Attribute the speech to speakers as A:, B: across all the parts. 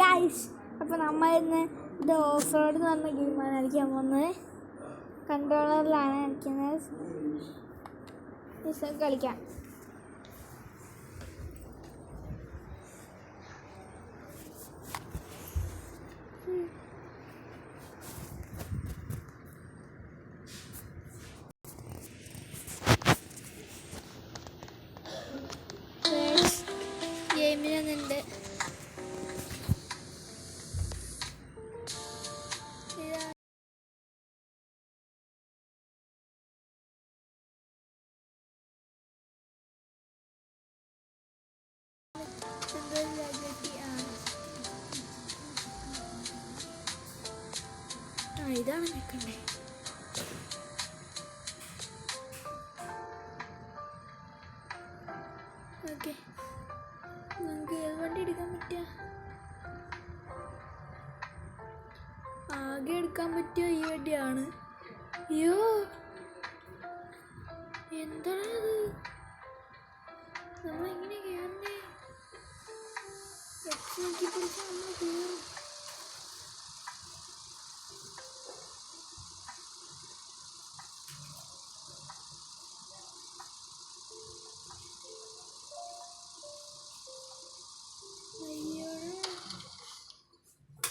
A: Guys, അപ്പോൾ നമ്മൾ ഇന്ന് ഇത് ഓഫ് റോഡ് എന്ന് പറഞ്ഞ ഗെയിമാണ് കളിക്കാൻ പോകുന്നത്. കൺട്രോളറിലാണ് കളിക്കുന്നത്. കളിക്കാം. ഗെയിമിനുണ്ട് ഇതാണ് നിൽക്കണ്ടേ. ഓക്കെ, നമുക്ക് ഏത് വണ്ടി എടുക്കാൻ പറ്റുക? ആകെ എടുക്കാൻ പറ്റിയ ഈ വണ്ടിയാണ്. അയ്യോ, എന്താണത്? നമ്മളെങ്ങനെ കയറണേ? നോക്കി പിടിച്ചാൽ നമ്മൾ കയറും.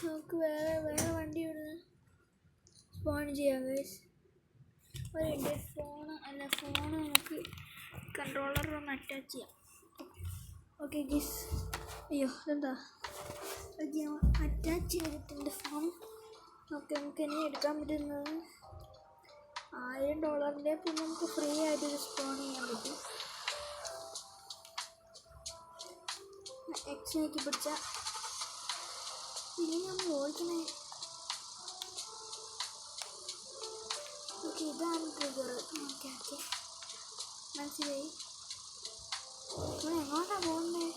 A: നമുക്ക് വേറെ വണ്ടി ഇവിടുന്ന് സ്പോൺ ചെയ്യാം ഗൈസ്. എൻ്റെ ഫോണ് നമുക്ക് കൺട്രോളറൊന്ന് അറ്റാച്ച് ചെയ്യാം. ഓക്കെ ഗൈസ്, അയ്യോ എന്താ അറ്റാച്ച് ചെയ്തിട്ടുണ്ട് ഫോൺ. ഓക്കെ, നമുക്ക് ഇനി എടുക്കാൻ പറ്റുന്നത് $1000. പിന്നെ നമുക്ക് ഫ്രീ ആയിട്ട് സ്പോൺ ചെയ്യാൻ പറ്റും. എക്സിലേക്ക് പിടിച്ചാൽ ഇനി നമ്മൾ ഓടിക്കണേ. ഓക്കെ, ഇതാണ് ട്രിഗർ. ഓക്കെ മനസ്സിലായി. നമ്മൾ എങ്ങോട്ടാണ് പോകണ്ടേ?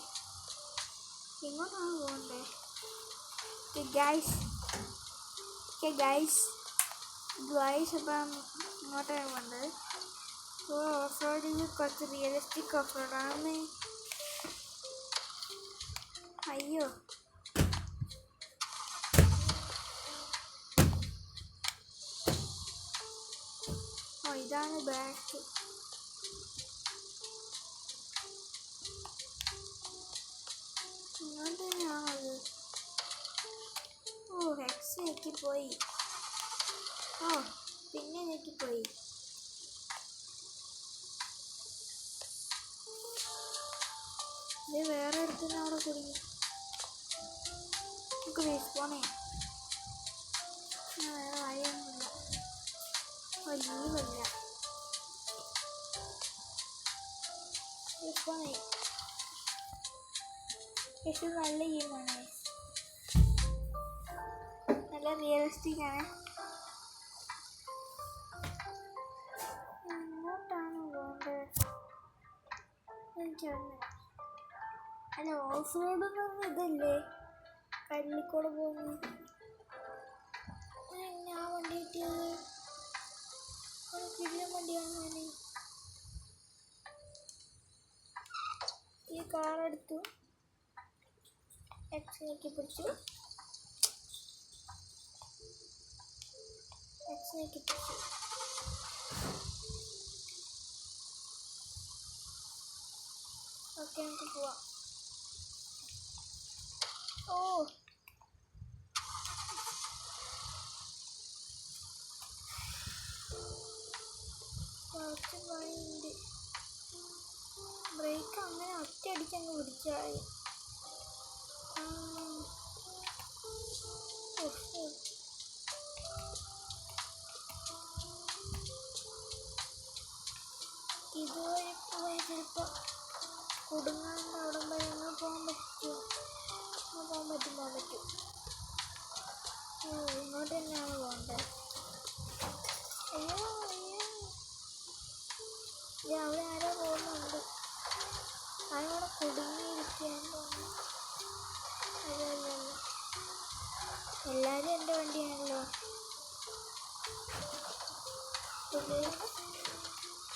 A: ഗൈസ് അപ്പം ഇങ്ങോട്ടാണ് പോകേണ്ടത്. ഓഫ് റോഡിൽ കുറച്ച് റിയലിസ്റ്റിക് ഓഫ് റോഡാണ്. അയ്യോ, ഇതാണ് ബാക്ക്. ഇങ്ങോട്ട് തന്നെയാണത്. ഹെക്സ് ഞെക്കിപ്പോയി. പിന്നെ ഞെക്കിപ്പോയി. ഇത് വേറെ അടുത്തുനിന്ന് അവിടെ കുടുങ്ങി. നമുക്ക് റെസ്പോൺ ചെയ്യാം. വേറെ വഴിയൊന്നുമില്ല. ലീവല്ല. റെസ്പോൺ ചെയ്യാം. പക്ഷെ നല്ല ഗെയിമാണ്, നല്ല റിയലിസ്റ്റിക് ആണ്. എങ്ങോട്ടാണ് പോകേണ്ടത്? എനിക്കറിയില്ല. അല്ല, ഓഫ് റോഡ് എന്ന് പറഞ്ഞാൽ ഇതല്ലേ, കല്ലിക്കൂടെ പോകുന്നു. ആ വണ്ടി കിട്ടിയത് കിടിലൻ വണ്ടിയാണ്. ഈ കാറെടുത്തു, എക്സിലേക്ക് പിടിച്ചു. ഓക്കെ, നമുക്ക് പോവാം. കുറച്ച് പണിയുണ്ട്. ബ്രേക്ക് അങ്ങനെ ഒറ്റയടിച്ചങ്ങ് പിടിച്ചായി. ഇതുവഴി പോയി ചിലപ്പോൾ കുടുങ്ങാണ്ട് അവിടെ വരെ അങ്ങ് പോകാൻ പറ്റും. ഇങ്ങോട്ട് തന്നെയാണ് പോകേണ്ടത്. അയ്യോ, അവിടെ ആരോ പോകുന്നുണ്ട്. അതിനോടെ കുടുങ്ങിയിരിക്കുകയെന്ന് തോന്നുന്നു. അല്ലല്ല, എല്ലാവരും എൻ്റെ വണ്ടിയാണല്ലോ.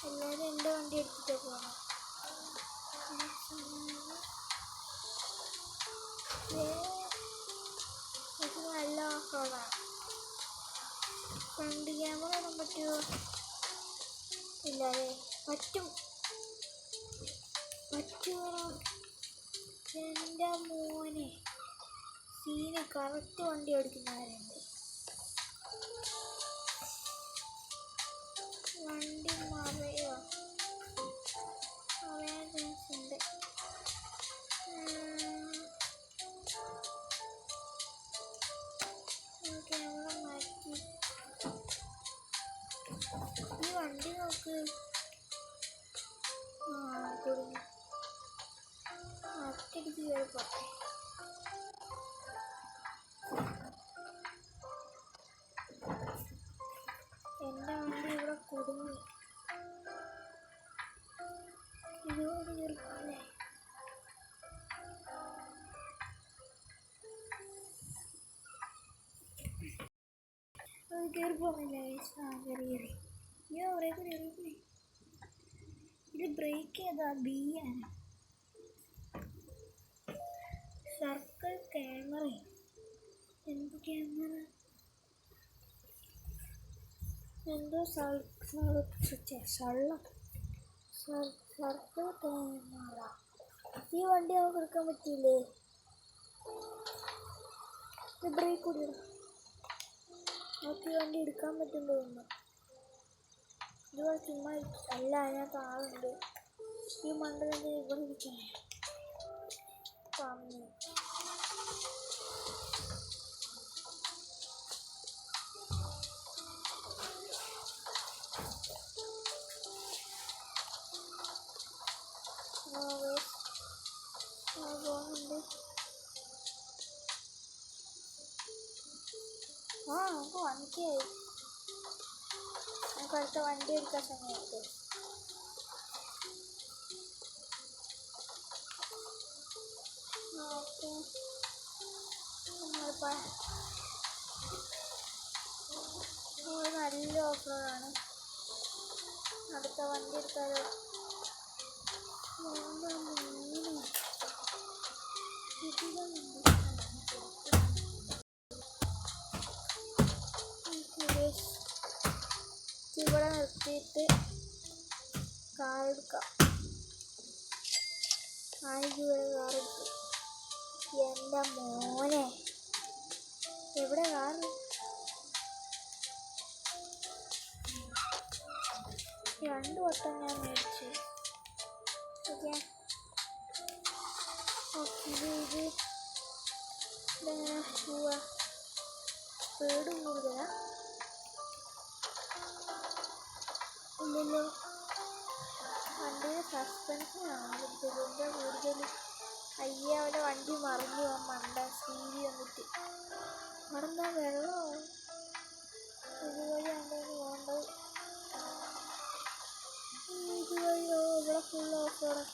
A: എല്ലാവരും എൻ്റെ വണ്ടി എടുത്തിട്ട് പോകണം. ഇല്ലാതെ പറ്റുമോ? എൻ്റെ മോനെ സീന് കറക്റ്റ് വണ്ടി ഓടിക്കുന്നവരുണ്ട്. വണ്ടി മറിയോ അറിയാൻ ചാൻസ് ഉണ്ട്. ക്യാമറ മാറ്റി. ഈ വണ്ടി നോക്ക്. കുടുങ്ങി ഒറ്റടിക്ക് കയറിപ്പോട്ടെ. എൻ്റെ വണ്ടി ഇവിടെ കുടുങ്ങി. ഇതുകൊണ്ട് കയറിപ്പോല്ലേ? അത് കയറിപ്പോന്നില്ല. കയറി കയറി. ഇത് ബ്രേക്ക് ചെയ്താ ബി ആണ്. Circle camera. എന്ത് ക്യാമറ? എന്തോ സർക്കിൾ ക്യാമറ. ഈ വണ്ടി നമുക്ക് എടുക്കാൻ പറ്റില്ലേ? ഇത് ബ്രേക്ക് കൂടിയിടാം. നമുക്ക് ഈ വണ്ടി എടുക്കാൻ പറ്റുമെന്ന് തോന്നുന്നു. ഇതുപോലെ ചുമ്മാ അല്ല, അതിനകത്ത് ആളുണ്ട്. ഈ മണ്ഡലത്തിൽ ഇവിടെ ഇരിക്കണേ. പന്നി പോകുന്നുണ്ട്. നമുക്ക് വണ്ടിയായി. നമുക്ക് അടുത്ത വണ്ടി എടുക്കാൻ സമയത്ത് ഓക്കെ. നല്ല ഓഫ് റോഡാണ്. അടുത്ത വണ്ടി എടുത്താലോ? ഇവിടെ നിർത്തിയിട്ട് കാർ എടുക്കാം. 1000 രൂപ കാർ എടുത്തു. എൻ്റെ മോനെ എവിടെ കാറ്? 2 വട്ടം ഞാൻ മേടിച്ചു. ഓക്കെ ഇത് പോവാ. സ്പീഡ് കൂടുതലാ ഇല്ലല്ലോ. വണ്ടിയുടെ സസ്പെൻഷനാണ് ഇതിൻ്റെ കൂടുതൽ. അയ്യ, അവിടെ വണ്ടി മറിഞ്ഞു പോകാൻ മണ്ട സ്പീഡ് വന്നിട്ട്. അവിടെ എന്താ വെള്ളമോ? ഇതുവഴി അങ്ങനെ പോകേണ്ടത്. ഇതുവഴിയോ? ഇവിടെ ഫുൾ ഓഫ് റോഡ്.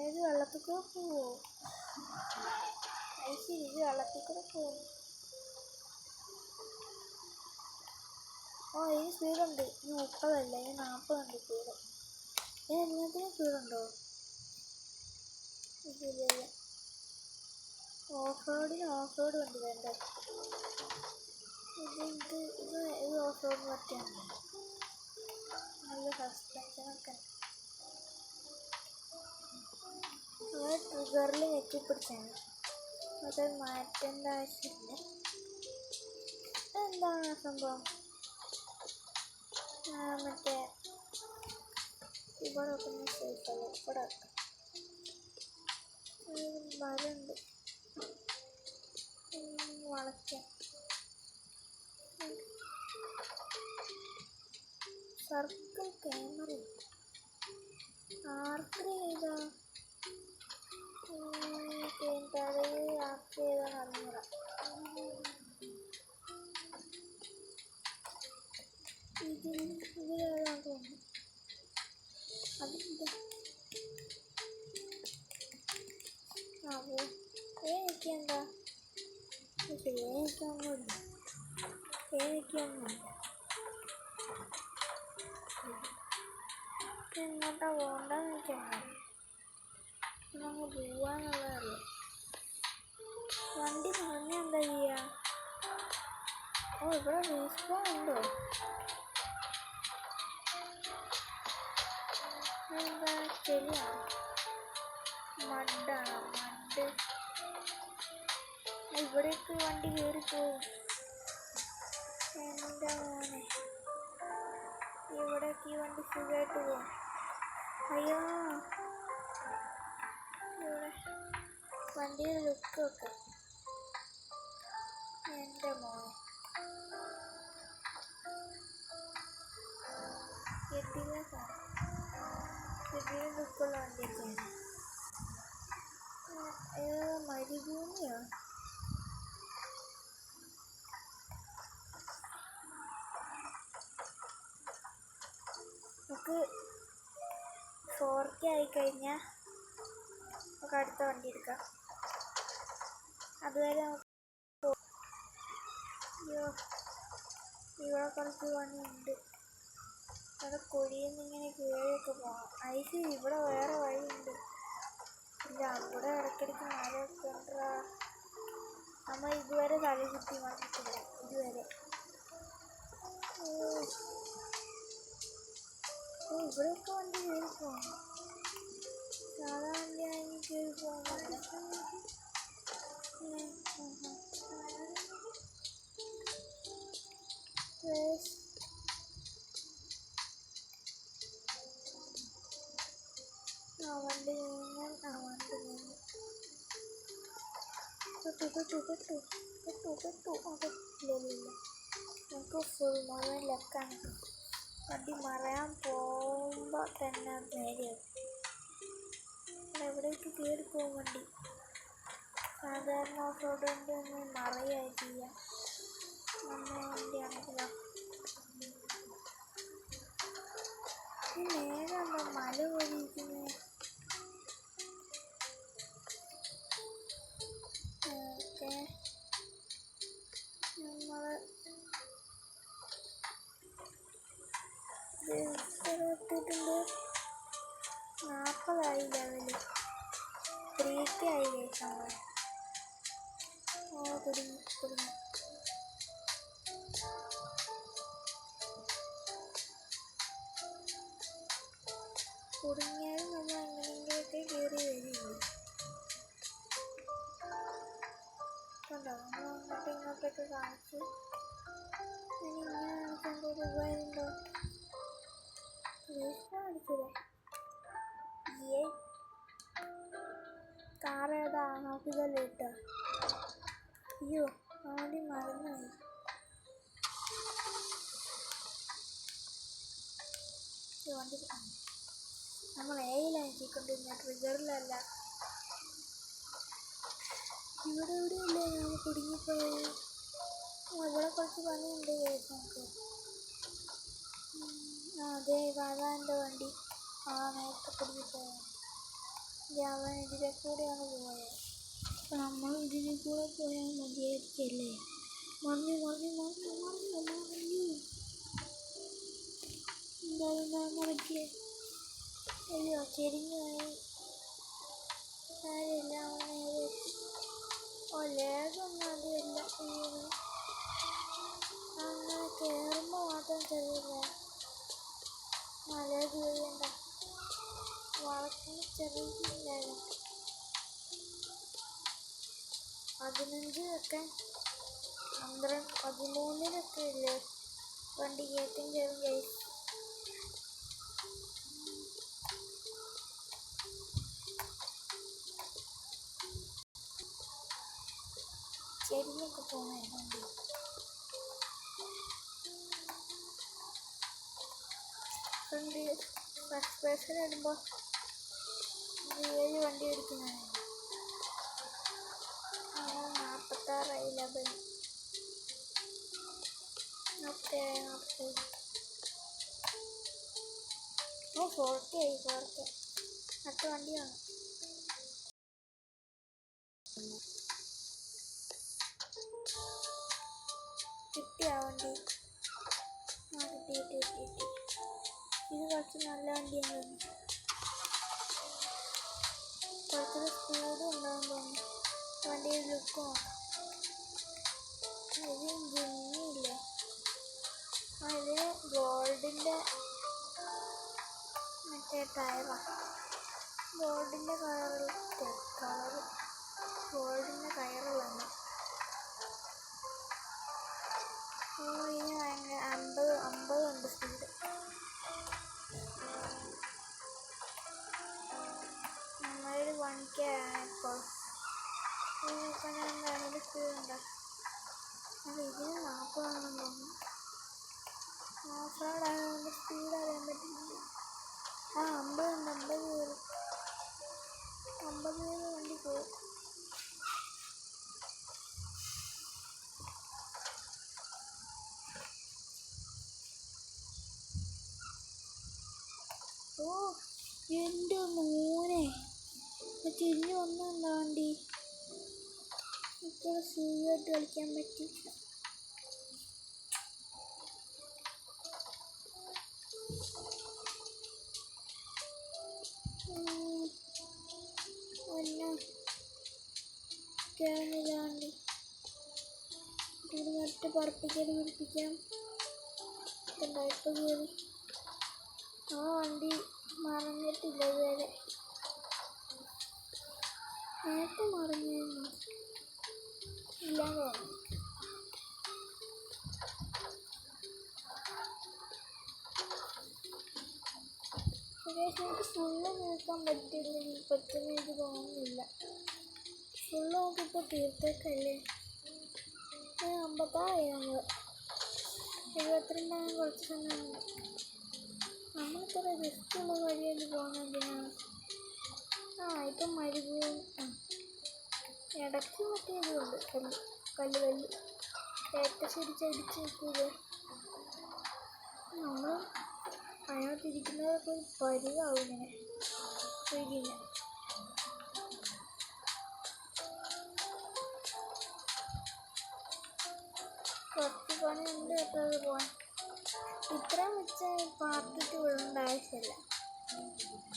A: ഏത് വെള്ളത്തിൽ കൂടെ പോവോ? ശരി, ഇത് വെള്ളത്തിൽ കൂടെ പോകും. ഇതിന് സ്പീഡുണ്ട്. ഇനി 30 അല്ല, ഇനി 40 ഉണ്ട് സ്പീഡ്. എല്ലാത്തിനും സ്പീഡുണ്ടോ? ഇല്ല. ഓഫ് റോഡ് ഉണ്ട് വേണ്ട. ഇത് ഓഫ് റോഡ് പറ്റിയാണ്. നല്ല സസ്പെൻഷനൊക്കെ. ട്രിഗറിൽ ഞെക്കിപ്പിടിച്ചാണ്. അത് മാറ്റേണ്ട ആവശ്യമില്ല. എന്താണ് സംഭവം? മറ്റേ ഇവിടെ വെക്കുന്ന സേഫല്ല. ഇവിടെ മരമുണ്ട് വളയ്ക്കാൻ. സർക്കിൾ ക്യാമറ ആർക്ക് ചെയ്താ ആർക്ക് ചെയ്താൽ അറിഞ്ഞൂടാ. ഇതിലേതാ തോന്നുന്നു. അതെന്താ എനിക്കെന്താ എനിക്കൊന്നുമില്ല. എങ്ങോട്ടാ പോകണ്ടെന്ന് എനിക്കറിയാം. അങ്ങ് പോവാന്നുള്ളതല്ലേ. ഇവിടെ റീസ്പോൺ ഉണ്ടോ? എന്താ ചെളിയാണോ? മഡാണോ? മഡ് ഇവിടേക്ക് വണ്ടി കയറി പോവും. എൻ്റെ മോനെ, ഇവിടേക്ക് ഈ വണ്ടി സുഖമായിട്ട് പോവും. അയ്യോ, ഇവിടെ വണ്ടിയുടെ ലുക്കൊക്കെ എൻ്റെ മോനെ കിട്ടില്ല സാർ. കിട്ടിയ ലുക്കുള്ള വണ്ടിയൊക്കെയാണ്. മരുഭൂമിയോ? നമുക്ക് 4K ആയിക്കഴിഞ്ഞാൽ നമുക്ക് അടുത്ത വണ്ടി എടുക്കാം. അതുവരെ നമുക്ക് അയ്യോ, ഇവിടെ കുറച്ച് പണിയുണ്ട്. ഇവിടെ കുഴിയിൽ നിന്ന് ഇങ്ങനെ കീഴിയൊക്കെ പോകണം. ഐസ് ഇവിടെ വേറെ വഴിയുണ്ട്. ഇല്ല, അവിടെ ഇടയ്ക്കിടയ്ക്ക് മരമൊക്കെ ഉണ്ടാ. നമ്മൾ ഇതുവരെ തല ചുറ്റി വന്നിട്ടില്ല ഇതുവരെ. ഇവിടെയൊക്കെ വണ്ടി കയറി പോകണം. സാധാ വണ്ടിയാണെങ്കിൽ കയറി പോകുന്നില്ല. വണ്ടി നീങ്ങി കിട്ടു. നമുക്ക് ഫുൾ മുഴുവൻ ലെക്കാണ്. വണ്ടി മറയാൻ പോകുമ്പോൾ തന്നെ നേരെയാവും. എവിടേക്ക് കയറി പോകും വണ്ടി. സാധാരണ ഓഫ് റോഡ് വണ്ടി ഒന്ന് മറയായി ചെയ്യാം. നമ്മുടെ വണ്ടിയാണെങ്കിലോ ഈ നേരെ മല പോലെ ഇരിക്കുന്നത്. ഓക്കെ, നമ്മൾ ഇട്ടിട്ടുണ്ട്. 40 ലെവല് 3K ആയി നമ്മൾ. കുടുങ്ങി കുടുങ്ങിയാലും നമ്മൾ എങ്ങനെയെങ്കിലൊക്കെ കയറി വരികയുള്ളൂ. കണ്ടോ, നമ്മൾ അങ്ങോട്ടും ഇങ്ങോട്ടൊക്കെ കാണിച്ച് ഇങ്ങനെ കാണിക്കേണ്ട ഒരു ഉപകാരമുണ്ടോ? അടിച്ചതേ കാറ് ഏതാ നോക്കിയതല്ലേ ഇട്ടോ. അയ്യോ, ആദ്യം മറന്നുപോയി. വണ്ടി നമ്മൾ ഏയിലാക്കിക്കൊണ്ടിരുന്ന ട്രിഗറിലല്ല. ഇവിടെ എവിടെയല്ലേ നമ്മൾ കുടുങ്ങിപ്പോയത്. ഇവിടെ കുറച്ച് പണിയുണ്ട് കേസ് നമുക്ക്. അതെ, വാതാൻ്റെ വണ്ടി നേരത്തെ കുടുങ്ങിപ്പോയത്. അവൻ ഇതിലെ കൂടെയാണ് പോയത്. അപ്പം നമ്മൾ ഇതിൽ കൂടെ പോയാൽ മതിയായിരിക്കല്ലേ. മറിഞ്ഞു എന്തായാലും മറിക്കേ. അയ്യോ, ചെരിഞ്ഞു പോയി. കാര്യമില്ല, അവൻ നേരെ എത്തി. ലേഖൊന്നും അതില്ല. അങ്ങനെ കയറുമ്പോൾ മാത്രം ചെറിയില്ല. ലേഖ ചെയ്യണ്ട, വളർത്തുന്ന ചെറിയില്ലായിരുന്നു. 15 ഒക്കെ 12 13 ഇല്ലേ വണ്ടി കയറ്റം കയറും കൈ. ചെരിഞ്ഞൊക്കെ പോണേ വണ്ടി. ഫ്രണ്ട് ഫസ്റ്റ് പേഴ്സൺ ഇടുമ്പോൾ 7 വണ്ടി എടുക്കുന്നതാണ്. 46 ലെവൽ 47 40 ആയി. 4K അടുത്ത വണ്ടിയാണ്. കിട്ടിയ വണ്ടി കിട്ടി. ഇത് കുറച്ച് നല്ല വണ്ടിയാണ് തോന്നുന്നു. കുറച്ചൊരു സ്പീഡും ഉണ്ടാകും തോന്നുന്നു. വണ്ടിയുടെ ലുക്ക് നോക്കാം. ഇത് ജിമ്മിയില്ലേ ബോർഡിൻ്റെ മറ്റേ ടയറാണ്. ബോർഡിൻ്റെ കളറ് ബോർഡിൻ്റെ ടയറുകളാണ്. ഇതിന് ഭയങ്കര 50 ഉണ്ട് സ്പീഡ്. നമ്മളൊരു 1K ആണ് ഇപ്പോൾ. എന്താണ് സ്പീഡുണ്ടോ? ഇതിന് 40 ആണെന്ന് തോന്നുന്നു. ഓഫ് റോഡ് ആയതുകൊണ്ട് സ്പീഡ് അറിയാൻ പറ്റുന്നില്ല. 50 ഉണ്ട്. 50 വണ്ടി പോകും. ഓ എൻ്റെ മോനെ തിരിഞ്ഞു വന്നെന്താ വണ്ടി. ഇപ്പോൾ സുഖമായിട്ട് കളിക്കാൻ പറ്റില്ല. വണ്ടി ഇത് മറ്റ് പിടിപ്പിക്കാം. ഇപ്പോൾ കയറി. വണ്ടി മറഞ്ഞിട്ടില്ല ഇതുവരെ. നേരത്തെ മറഞ്ഞിരുന്നു ഇല്ലാന്ന് തോന്നുന്നു. ഏകദേശം എനിക്ക് ഫുള്ള് നോക്കാൻ പറ്റുന്ന എനിക്ക് തോന്നുന്നില്ല. ഫുള്ള് നോക്കിപ്പോൾ തീർത്തേക്കല്ലേ. 56 നമ്മൾ 72 കുറച്ച് സമയമുണ്ട്. നമ്മളിത്ര റിസ്ക്കുള്ള വഴിയായിട്ട് പോകുന്നതിനാണ്. ഇപ്പം മരുഭൂമി. ഇടയ്ക്ക് മറ്റേ ഇതുണ്ട് കല്ല് ഏറ്റശരിച്ചടിച്ച് വെക്കൂലേ. നമ്മൾ അതിനകത്തിരിക്കുന്നതൊക്കെ ഒരു പരിവാവും ഇങ്ങനെ ശരിയില്ല. കുറച്ച് പണിയുണ്ട് കേട്ടോ അത് പോകാൻ. ഇത്രയും വെച്ചാൽ പാർട്ട് 2 വിടേണ്ട ആവശ്യമില്ല.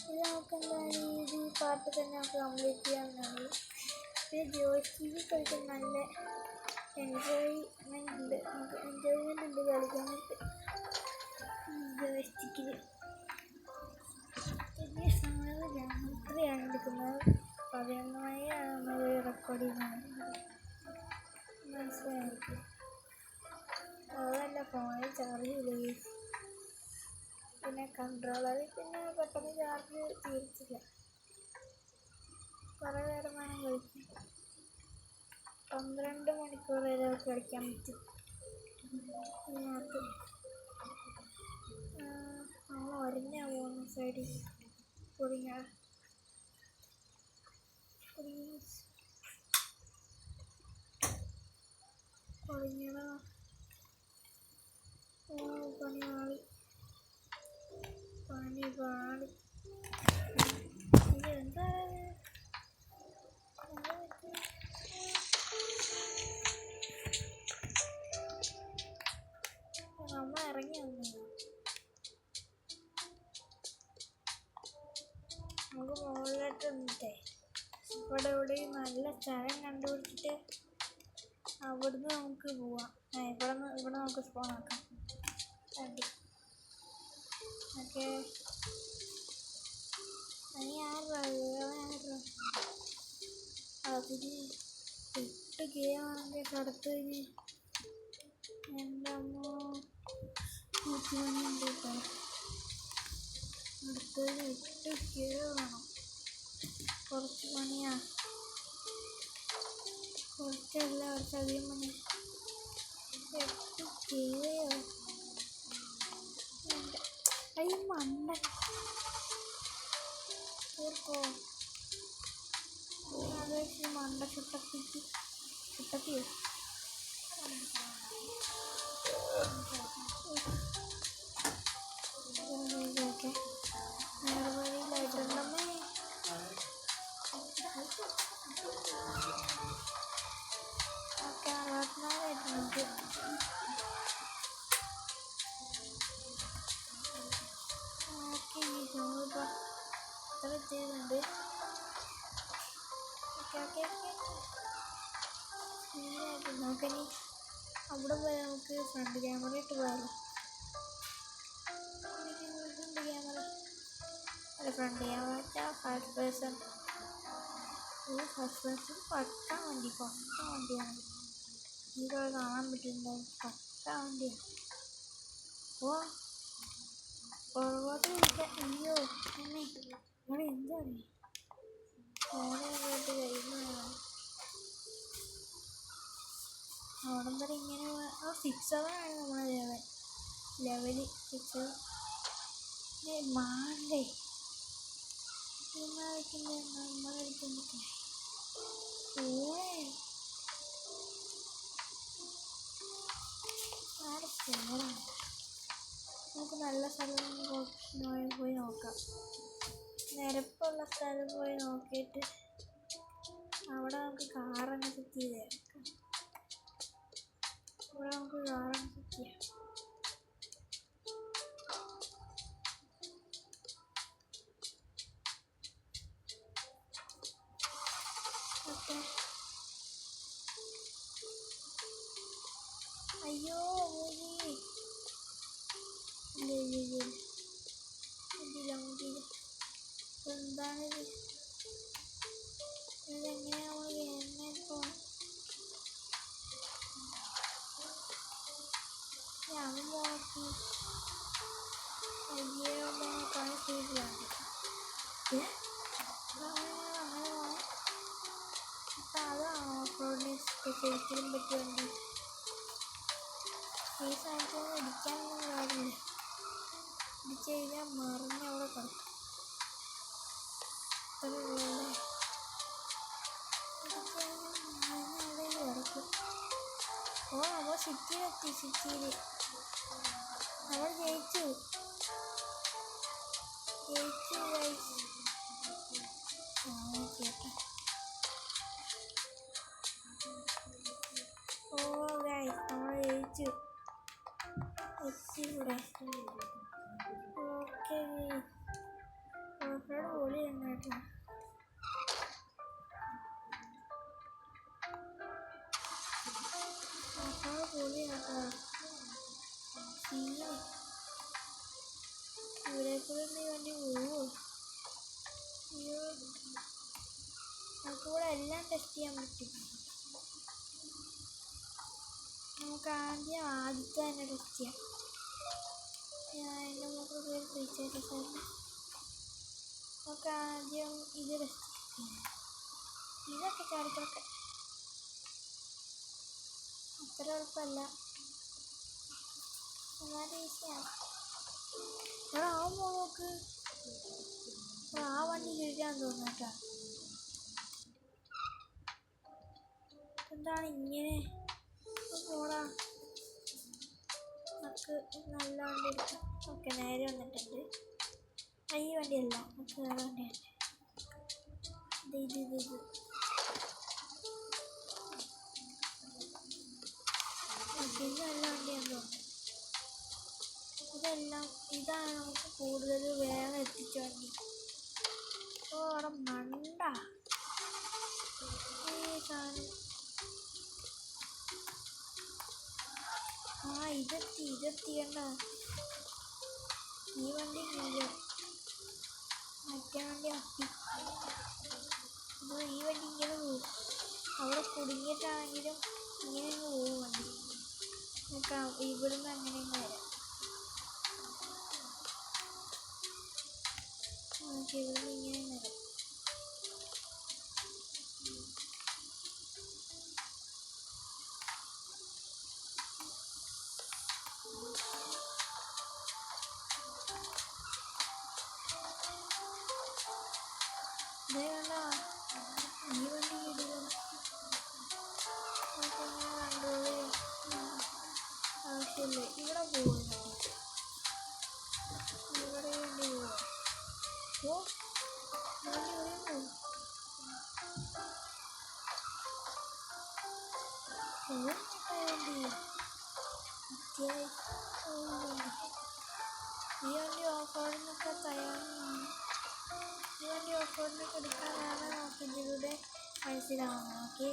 A: ഇത് നമുക്ക് എന്തായാലും ഈ പാർട്ട് തന്നെ നമുക്ക് കംപ്ലീറ്റ് ചെയ്യാവുന്നതാണ്. പിന്നെ ജോയ്സ്റ്റിക്കിൽ കളിക്കാൻ നല്ല എൻജോയ്മെൻ്റ് ഉണ്ട്. നമുക്ക് എൻജോയ്മെൻ്റ് ഉണ്ട് കളിക്കാനായിട്ട് ജോയ്സ്റ്റിക്കിൽ. പിന്നെ സമയം രാത്രിയാണ് എടുക്കുന്നത്. 11 മണിയാണ് നമ്മൾ റെക്കോർഡ് ചെയ്യുന്നത്. മനസ്സിലായിരിക്കും. അതല്ല ഫോണിൽ ചാർജ് ചെയ്യില്ല. പിന്നെ കൺട്രോളർ പിന്നെ പെട്ടെന്ന് ചാർജ് തീർച്ചില്ല. കുറേ നേരം വേണം കളിക്കാൻ. 12 മണിക്കൂർ വരെ കളിക്കാൻ പറ്റും ഇതിനകത്ത്. നമ്മൾ ഒരഞ്ഞാ പോകുന്ന സൈഡിൽ പൊടിഞ്ഞടാ. പണി പാളി. ഇതെന്താ നമ്മൾ ഇറങ്ങി വന്നു. നമുക്ക് മുകളിലോട്ട് വന്നിട്ടേ ഇവിടെ നല്ല സ്ഥലം കണ്ടുപിടിച്ചിട്ട് അവിടുന്ന് നമുക്ക് പോവാം. ഇവിടെ നമുക്ക് സ്പോൺ ആക്കാം. ഓക്കെ. അതിന് 8K ആണെങ്കിൽ കടത്ത് കഴിഞ്ഞ് എൻ്റെ അമ്മ 100 മണിയുണ്ട് കേട്ടോ. അടുത്തതിന് 8K വേണം. കുറച്ച് പണിയാ. കുറച്ചല്ല, കുറച്ചധികം പണി. 8Kയോ മണ്ട തീർക്കോ. അപേക്ഷിച്ച് മണ്ട ചുട്ടത്തിയോ. ഓക്കെ നേർവഴിയിലായിട്ടുണ്ടമ്മേ. Okay 64 okay. നമ്മളിപ്പോൾ ഇത്ര ചെയ്യുന്നുണ്ട്. ഓക്കെ നമുക്കിനി അവിടെ പോയി നമുക്ക് ഫ്രണ്ട് ക്യാമറ ഇട്ട് പോയാലോ. ഫ്രണ്ട് ചെയ്യാൻ പറ്റാ ഫസ്റ്റ് പേഴ്സൺ. ഫസ്റ്റ് പേഴ്സൺ പക്ക വണ്ടിയാണ്. ഇതൊക്കെ കാണാൻ പറ്റുന്നുണ്ടാവും. പക്ക വണ്ടിയാണ്. ഓ പുറകോട്ട് വിളിക്കാൻ. അയ്യോ അമ്മേ ഇവിടെ എന്താണ് ഫോണിൽ കഴിയുന്നതാണ്. അവിടം വരെ ഇങ്ങനെ 6-7 നമ്മളെ ലെവല് 6 മാണ്ടേ നമ്മളെടുക്കുന്ന ഓളെ ആരെ പോകണം. നമുക്ക് നല്ല സ്ഥലം പോയി നോക്കാം. നിരപ്പുള്ള സ്ഥലം പോയി നോക്കിയിട്ട് അവിടെ നമുക്ക് കാറങ്ങ് സെറ്റ് ചെയ്തേക്കാം. ഇവിടെ നമുക്ക് കാറങ്ങ് സെറ്റ് ചെയ്യാം. ഓക്കെ. അയ്യോ മുണ്ടില്ല. എന്താണിത്? ഇതെങ്ങനെയാ നമ്മൾ എന്നെ ഇപ്പോൾ ഞാൻ നോക്കി. അയ്യോ കാണാൻ സ്പീഡിലാണ്. അതാണോ ഓഫ് റോഡിന് ശരിക്കും പറ്റിയ വണ്ടി? ഈ സാധനത്തൊന്നും ഇടിക്കാനൊന്നും കാര്യമില്ല. ഇടിച്ചു കഴിഞ്ഞാൽ മറിഞ്ഞ് അവിടെ കിടക്കും. അത്രയുള്ളൂ. ഇടിച്ചു കഴിഞ്ഞാൽ മറിഞ്ഞ് അവിടെ കിടക്കും. ഓ നമ്മൾ സിറ്റിയിലെത്തി. സിറ്റിയിൽ നമ്മൾ ജയിച്ചു. കേട്ടെ. ഓ ഗൈസ് നമ്മൾ ജയിച്ചു. എത്തി ഇവിടെ. ഓക്കെ ഓഫ്റോഡ് പൊളിയാണ് കേട്ടോ. ഓഫ്റോഡ് പൊളിയാട്ടോ. ഇവിടെ കൂടെ വണ്ടി പോവോ? അയ്യോ നമുക്കിവിടെ എല്ലാം ടെസ്റ്റ് ചെയ്യാൻ പറ്റും. നമുക്ക് ആദ്യത്തെ തന്നെ ടെസ്റ്റ് ചെയ്യാം. എൻ്റെ മൂന്ന് പേര് കഴിച്ചാൽ സാറിന് നമുക്ക് ആദ്യം ഇത് ടെസ്റ്റ് ചെയ്യാം. ഇതൊക്കെ ചാടിക്കൊക്കെ അത്ര എളുപ്പമല്ല, എന്നാലും ഈസിയാണ്. എടാ ആവുമ്പോൾ നോക്ക്. ആ വണ്ടി കഴിക്കാൻ തോന്നുന്നു കേട്ടോ. എന്താണ് ഇങ്ങനെ പോടാ. നമുക്ക് നല്ല വണ്ടി എടുക്കാം. ഓക്കെ നേരെ വന്നിട്ടുണ്ട്. ഈ വണ്ടിയല്ല, നമുക്ക് വേറെ വണ്ടിയുണ്ട്. ഇത് ഇത് നല്ല വണ്ടിയാന്ന് തോന്നുന്നു. ഇതാണ് നമുക്ക് കൂടുതൽ വേഗം എത്തിച്ച വണ്ടി. ഓ അവിടെ മണ്ട ഈ സാധനം. ഇതെത്തി കണ്ട. ഈ വണ്ടി ഇല്ല, മറ്റേ വണ്ടി അപ്പി. ഈ വണ്ടി ഇങ്ങനെ പോകും. അവിടെ കുടുങ്ങിയിട്ടാണെങ്കിലും ഇങ്ങനെ പോകും വണ്ടി. നോക്കാം ഇവിടുന്ന് അങ്ങനെ വരാം. ഇവിടുന്ന് ഇങ്ങനെ വരാം. ഈ വണ്ടി ഇടുക കൺട്രോൾ ആവശ്യമില്ല. ഇവിടെ പോകുന്നു. ഇവിടെ വണ്ടി പോവാ. ഓ വണ്ടി ഇവിടെ പോകും. വണ്ടി ഈ വണ്ടി ഓഫ് റോഡിനൊക്കെ തയ്യാറാണ്. ഈ വണ്ടി ഓഫ് റോഡിനൊക്കെ എടുക്കാനാണ് നമുക്ക് ഇതിലൂടെ മനസ്സിലാവുന്നത്. ഓക്കെ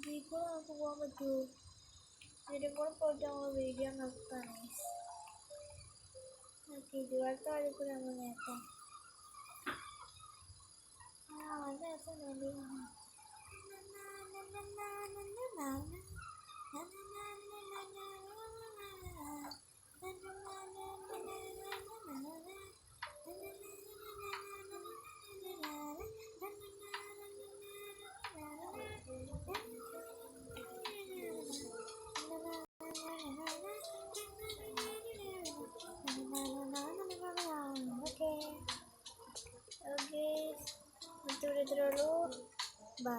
A: ഇത് ഇപ്പോൾ നമുക്ക് പോകാൻ പറ്റുമോ? ഇതിലും കൂടെ പോയിട്ട് നമ്മൾ വീഡിയോ നോക്കുകയാണ്. ഓക്കെ, ഇതുപോലത്തെ വഴി കൂടെ നമ്മൾ നേരത്തെ രസം വേണ്ടി. ഓക്കെ, ഇത്രയുള്ളൂ. ബൈ.